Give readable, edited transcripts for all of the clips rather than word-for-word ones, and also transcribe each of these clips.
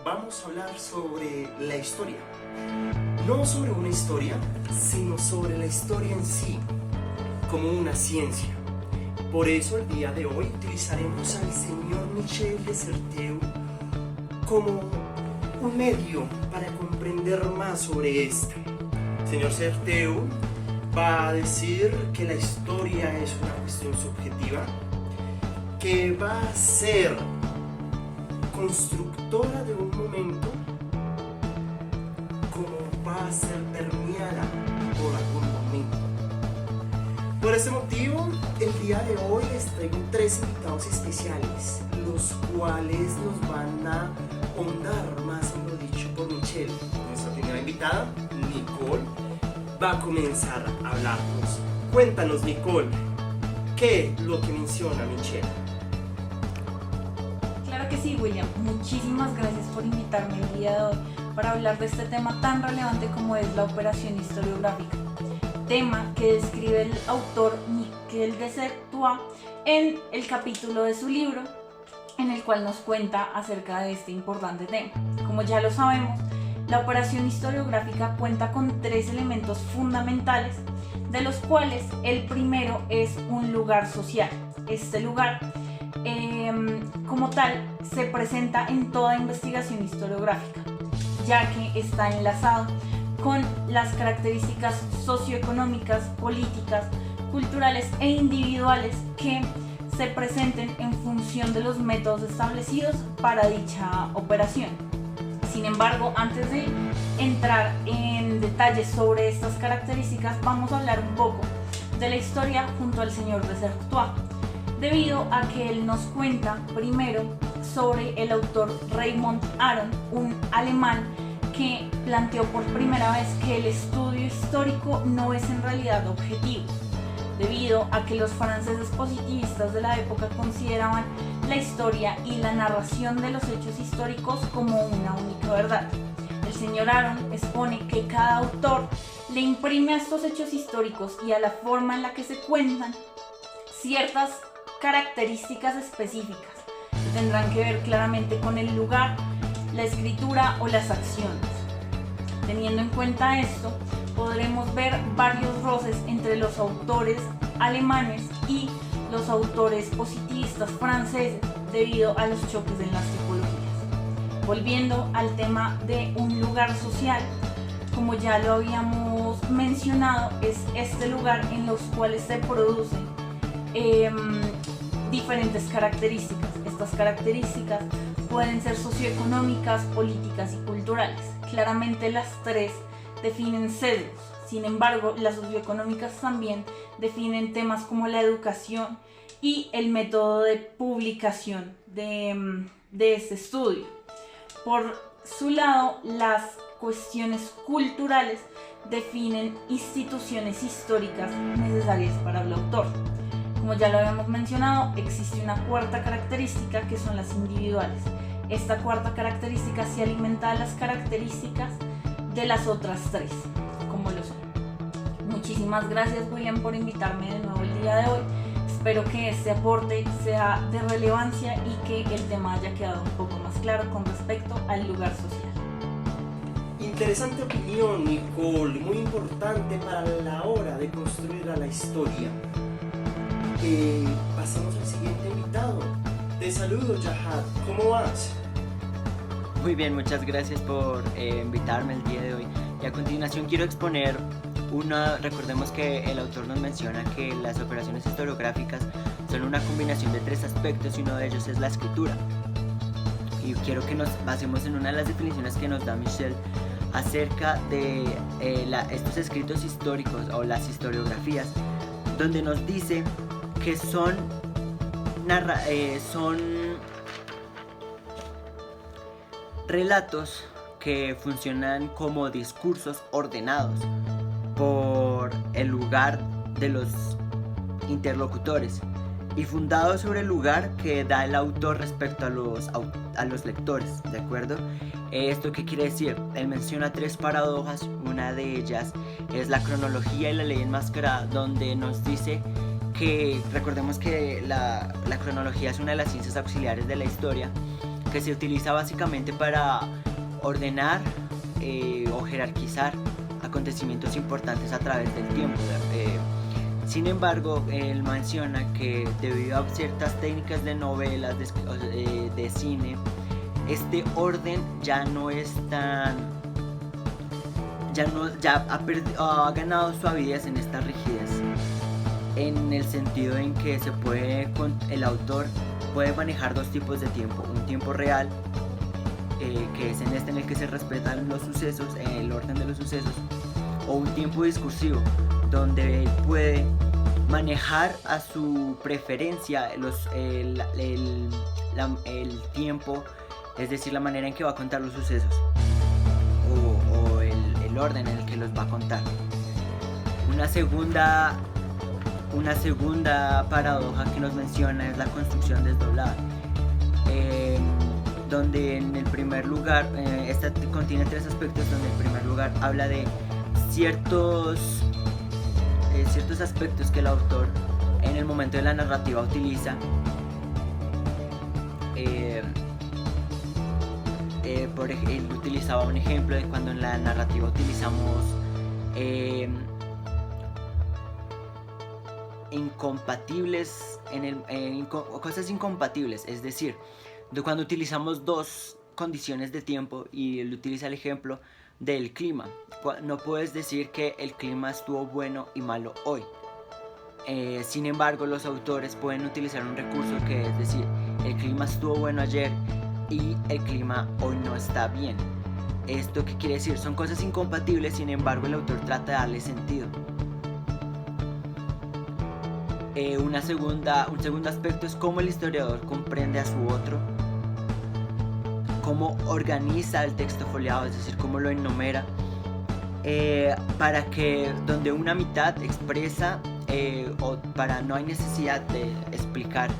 vamos a hablar sobre la historia. No sobre una historia, sino sobre la historia en sí, como una ciencia. Por eso el día de hoy utilizaremos al señor Michel de Certeau como un medio para comprender más sobre esto. El señor Certeau va a decir que la historia es una cuestión subjetiva, que va a ser constructora de un momento, como va a ser permeada por algún momento. Por este motivo, el día de hoy les traigo 3 invitados especiales, los cuales nos van a ahondar más en lo dicho por Michel. Nuestra primera invitada, Nicole, va a comenzar a hablarnos. Cuéntanos, Nicole, ¿qué es lo que menciona Michel? Claro que sí, William. Muchísimas gracias por invitarme el día de hoy para hablar de este tema tan relevante como es la operación historiográfica. Tema que describe el autor Michel de Certeau en el capítulo de su libro, en el cual nos cuenta acerca de este importante tema. Como ya lo sabemos, la operación historiográfica cuenta con 3 elementos fundamentales, de los cuales el primero es un lugar social. Este lugar, como tal, se presenta en toda investigación historiográfica, ya que está enlazado con las características socioeconómicas, políticas, culturales e individuales que se presenten en función de los métodos establecidos para dicha operación. Sin embargo, antes de entrar en detalles sobre estas características, vamos a hablar un poco de la historia junto al señor de Certeau, debido a que él nos cuenta primero sobre el autor Raymond Aron, un alemán que planteó por primera vez que el estudio histórico no es en realidad objetivo, debido a que los franceses positivistas de la época consideraban la historia y la narración de los hechos históricos como una única verdad. El señor Aron expone que cada autor le imprime a estos hechos históricos y a la forma en la que se cuentan ciertas características específicas que tendrán que ver claramente con el lugar, la escritura o las acciones. Teniendo en cuenta esto, podremos ver varios roces entre los autores alemanes y los autores positivistas franceses debido a los choques en las tipologías. Volviendo al tema de un lugar social, como ya lo habíamos mencionado, es este lugar en los cuales se producen diferentes características. Estas características pueden ser socioeconómicas, políticas y culturales. Claramente las 3 definen sesgos. Sin embargo, las socioeconómicas también definen temas como la educación y el método de publicación de este estudio. Por su lado, las cuestiones culturales definen instituciones históricas necesarias para el autor. Como ya lo habíamos mencionado, existe una 4ª característica que son las individuales. Esta 4ª característica se alimenta de las características de las otras 3, como lo son. Muchísimas gracias, William, por invitarme de nuevo el día de hoy. Espero que este aporte sea de relevancia y que el tema haya quedado un poco más claro con respecto al lugar social. Interesante opinión, Nicole, muy importante para la hora de construir a la historia. Pasamos al siguiente invitado. Te saludo, Jahad, ¿cómo vas? Muy bien, muchas gracias por invitarme el día de hoy. Y a continuación quiero exponer recordemos que el autor nos menciona que las operaciones historiográficas son una combinación de 3 aspectos y uno de ellos es la escritura. Y quiero que nos basemos en una de las definiciones que nos da Michel acerca de estos escritos históricos o las historiografías, donde nos dice que son relatos que funcionan como discursos ordenados por el lugar de los interlocutores y fundados sobre el lugar que da el autor respecto a los lectores, ¿de acuerdo? ¿Esto qué quiere decir? Él menciona 3 paradojas. Una de ellas es la cronología y la ley enmascarada, donde nos dice que recordemos que la cronología es una de las ciencias auxiliares de la historia, que se utiliza básicamente para ordenar o jerarquizar acontecimientos importantes a través del tiempo. Sin embargo, él menciona que debido a ciertas técnicas de novelas, de cine, este orden ya no es tan... ya ha ganado su avidez en esta rigidez, en el sentido en que el autor puede manejar dos tipos de tiempo: un tiempo real, que es en el que se respetan los sucesos, el orden de los sucesos, o un tiempo discursivo, donde él puede manejar a su preferencia el tiempo, es decir, la manera en que va a contar los sucesos, o el orden en el que los va a contar. Una segunda paradoja que nos menciona es la construcción desdoblada, donde en el primer lugar, esta contiene tres aspectos, donde en primer lugar habla de ciertos aspectos que el autor en el momento de la narrativa utiliza. Él utilizaba un ejemplo de cuando en la narrativa utilizamos cosas incompatibles, es decir, de cuando utilizamos dos condiciones de tiempo, y él utiliza el ejemplo del clima. No puedes decir que el clima estuvo bueno y malo hoy. Sin embargo, los autores pueden utilizar un recurso que es decir, el clima estuvo bueno ayer y el clima hoy no está bien. ¿Esto qué quiere decir? Son cosas incompatibles, sin embargo el autor trata de darle sentido. Un segundo aspecto es cómo el historiador comprende a su otro, cómo organiza el texto foliado, es decir, cómo lo enumera, para que donde una mitad expresa, no hay necesidad de explicar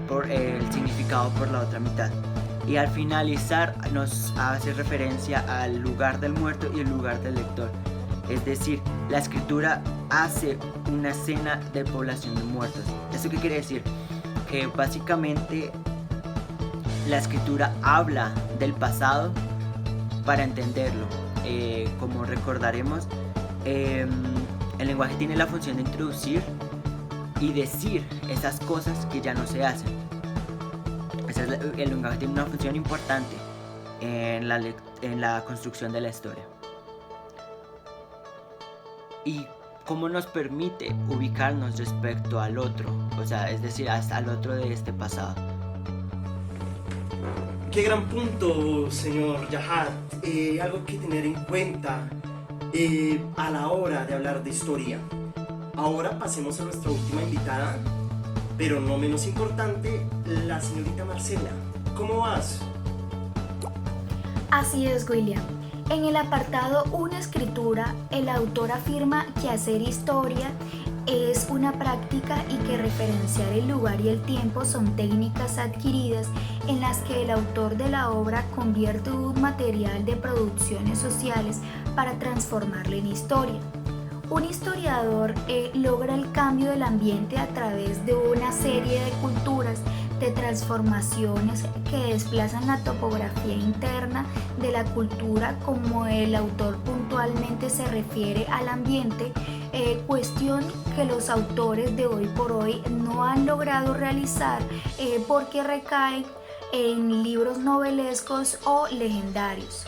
por el significado por la otra mitad. Y al finalizar nos hace referencia al lugar del muerto y el lugar del lector, es decir, la escritura hace una escena de población de muertos. ¿Eso qué quiere decir? Que básicamente la escritura habla del pasado para entenderlo. Como recordaremos, el lenguaje tiene la función de introducir y decir esas cosas que ya no se hacen. El lenguaje tiene una función importante en la construcción de la historia. Y cómo nos permite ubicarnos respecto al otro, o sea, es decir, hasta al otro de este pasado. Qué gran punto, señor Yahad. Algo que tener en cuenta a la hora de hablar de historia. Ahora pasemos a nuestra última invitada, pero no menos importante, la señorita Marcela. ¿Cómo vas? Así es, William. En el apartado Una escritura, el autor afirma que hacer historia es una práctica y que referenciar el lugar y el tiempo son técnicas adquiridas en las que el autor de la obra convierte un material de producciones sociales para transformarla en historia. Un historiador logra el cambio del ambiente a través de una serie de culturas, de transformaciones que desplazan la topografía interna de la cultura, como el autor puntualmente se refiere al ambiente, cuestión que los autores de hoy por hoy no han logrado realizar porque recaen en libros novelescos o legendarios.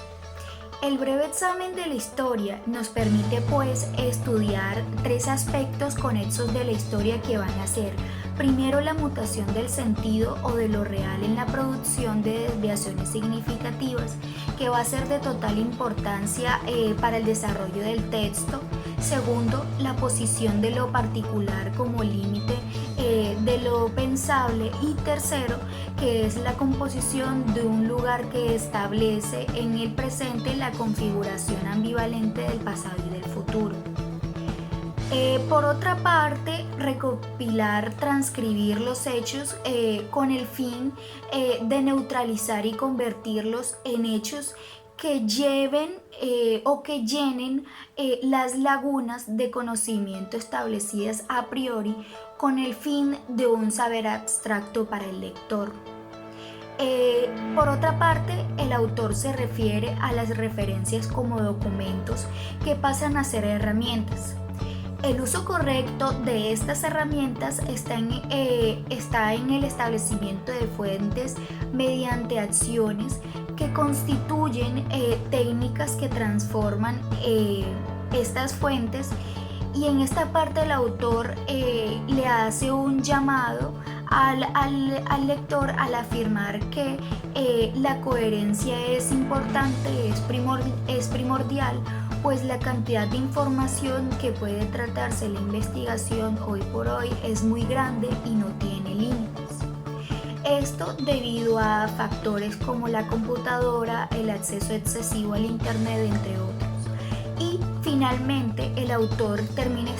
El breve examen de la historia nos permite pues estudiar tres aspectos conexos de la historia que van a ser: primero, la mutación del sentido o de lo real en la producción de desviaciones significativas, que va a ser de total importancia para el desarrollo del texto. Segundo, la posición de lo particular como límite de lo pensable. Y tercero, que es la composición de un lugar que establece en el presente la configuración ambivalente del pasado y del futuro. Por otra parte, recopilar, transcribir los hechos con el fin de neutralizar y convertirlos en hechos que lleven o que llenen las lagunas de conocimiento establecidas a priori con el fin de un saber abstracto para el lector. Por otra parte, el autor se refiere a las referencias como documentos que pasan a ser herramientas. El uso correcto de estas herramientas está en el establecimiento de fuentes mediante acciones que constituyen técnicas que transforman estas fuentes, y en esta parte el autor le hace un llamado al lector al afirmar que la coherencia es importante, es primordial, pues la cantidad de información que puede tratarse la investigación hoy por hoy es muy grande y no tiene límites. Esto debido a factores como la computadora, el acceso excesivo al internet, entre otros. Y finalmente el autor termina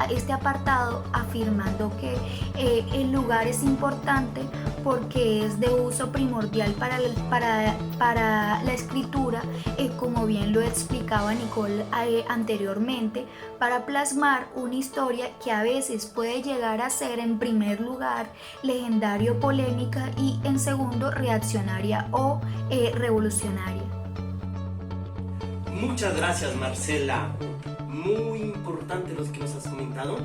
este apartado afirmando que el lugar es importante porque es de uso primordial para la escritura, como bien lo explicaba Nicole anteriormente, para plasmar una historia que a veces puede llegar a ser, en primer lugar, legendario, polémica, y en segundo, reaccionaria o revolucionaria. Muchas gracias, Marcela. Muy importante lo que nos has comentado.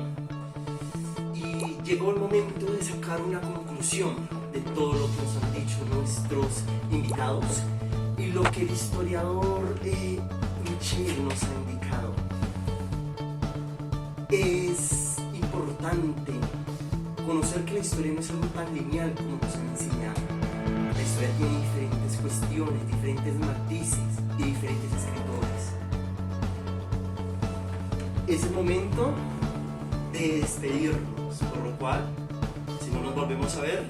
Y llegó el momento de sacar una conclusión de todo lo que nos han dicho nuestros invitados y lo que el historiador Michel nos ha indicado. Es importante conocer que la historia no es algo tan lineal como nos han enseñado. La historia tiene diferentes cuestiones, diferentes matices y diferentes escritores. Es el momento de despedirnos, por lo cual, si no nos volvemos a ver,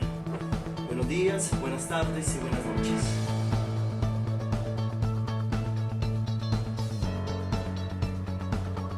buenos días, buenas tardes y buenas noches.